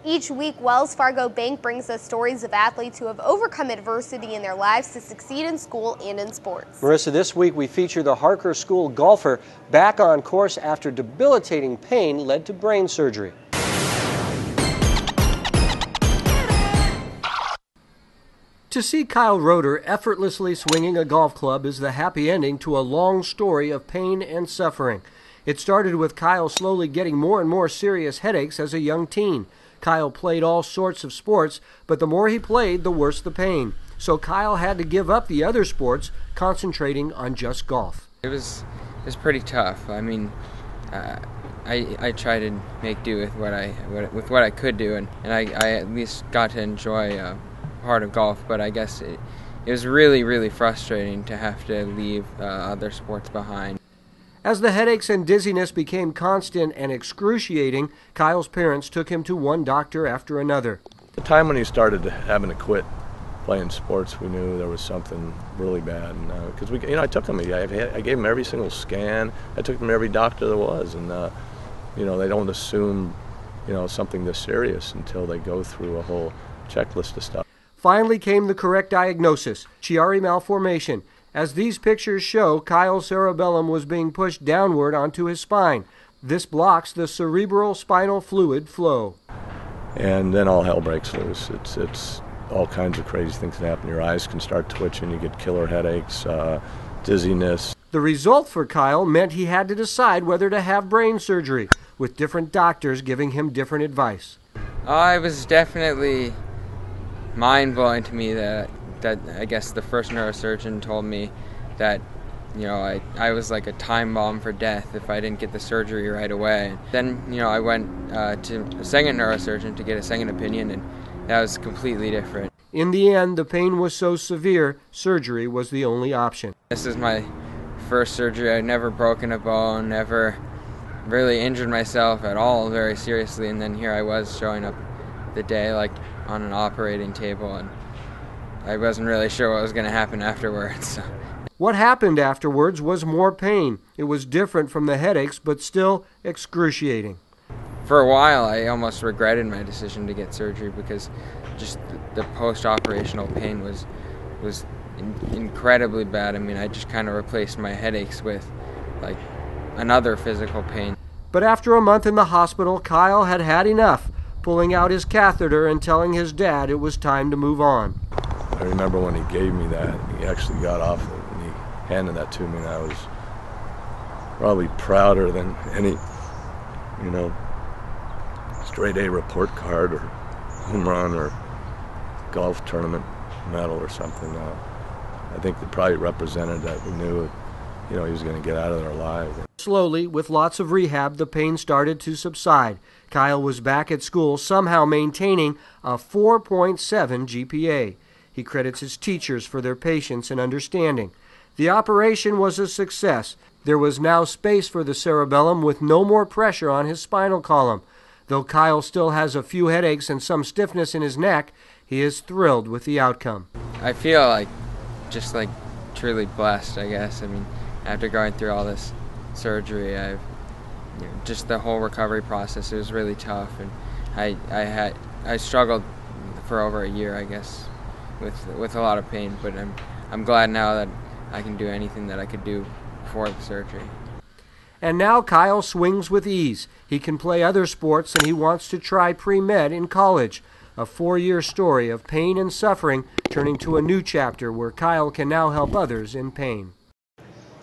Each week, Wells Fargo Bank brings us stories of athletes who have overcome adversity in their lives to succeed in school and in sports. Marissa, this week we feature the Harker School golfer back on course after debilitating pain led to brain surgery. To see Kyle Roeder effortlessly swinging a golf club is the happy ending to a long story of pain and suffering. It started with Kyle slowly getting more and more serious headaches as a young teen. Kyle played all sorts of sports, but the more he played, the worse the pain. So Kyle had to give up the other sports, concentrating on just golf. It was pretty tough. I mean, I tried to make do with what I could do, and I at least got to enjoy part of golf. But I guess it was really frustrating to have to leave other sports behind. As the headaches and dizziness became constant and excruciating, Kyle's parents took him to one doctor after another. The time when he started having to quit playing sports, we knew there was something really bad. Because I took him. I gave him every single scan. I took him to every doctor there was, and they don't assume something this serious until they go through a whole checklist of stuff. Finally came the correct diagnosis: Chiari malformation. As these pictures show, Kyle's cerebellum was being pushed downward onto his spine. This blocks the cerebral spinal fluid flow. And then all hell breaks loose. It's all kinds of crazy things that happen. Your eyes can start twitching, you get killer headaches, dizziness. The result for Kyle meant he had to decide whether to have brain surgery, with different doctors giving him different advice. It was definitely mind-blowing to me that I guess the first neurosurgeon told me that I was like a time bomb for death if I didn't get the surgery right away. Then I went to a second neurosurgeon to get a second opinion, and that was completely different. In the end, the pain was so severe, surgery was the only option. This is my first surgery. I'd never broken a bone, never really injured myself at all very seriously, and then here I was showing up the day like on an operating table, and I wasn't really sure what was going to happen afterwards. What happened afterwards was more pain. It was different from the headaches, but still excruciating. For a while, I almost regretted my decision to get surgery because just the post-operational pain was incredibly bad. I mean, I just kind of replaced my headaches with like another physical pain. But after a month in the hospital, Kyle had had enough, pulling out his catheter and telling his dad it was time to move on. I remember when he gave me that, he actually got off it and he handed that to me, and I was probably prouder than any, straight A report card or home run or golf tournament medal or something. I think it probably represented that we knew, he was going to get out of there alive. Slowly, with lots of rehab, the pain started to subside. Kyle was back at school, somehow maintaining a 4.7 GPA. He credits his teachers for their patience and understanding. The operation was a success. There was now space for the cerebellum with no more pressure on his spinal column. Though Kyle still has a few headaches and some stiffness in his neck, he is thrilled with the outcome. I feel just truly blessed, I guess. I mean, after going through all this surgery, just the whole recovery process, it was really tough, and I struggled for over a year, I guess, with a lot of pain, but I'm glad now that I can do anything that I could do before the surgery. And now Kyle swings with ease. He can play other sports, and he wants to try pre-med in college. A 4-year story of pain and suffering turning to a new chapter where Kyle can now help others in pain.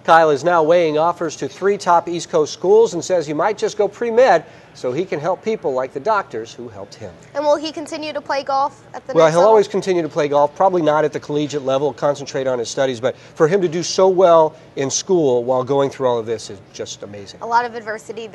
Kyle is now weighing offers to 3 top East Coast schools and says he might just go pre-med so he can help people like the doctors who helped him. And will he continue to play golf at the Well, next he'll level? always continue to play golf, probably not at the collegiate level, concentrate on his studies, but for him to do so well in school while going through all of this is just amazing. A lot of adversity.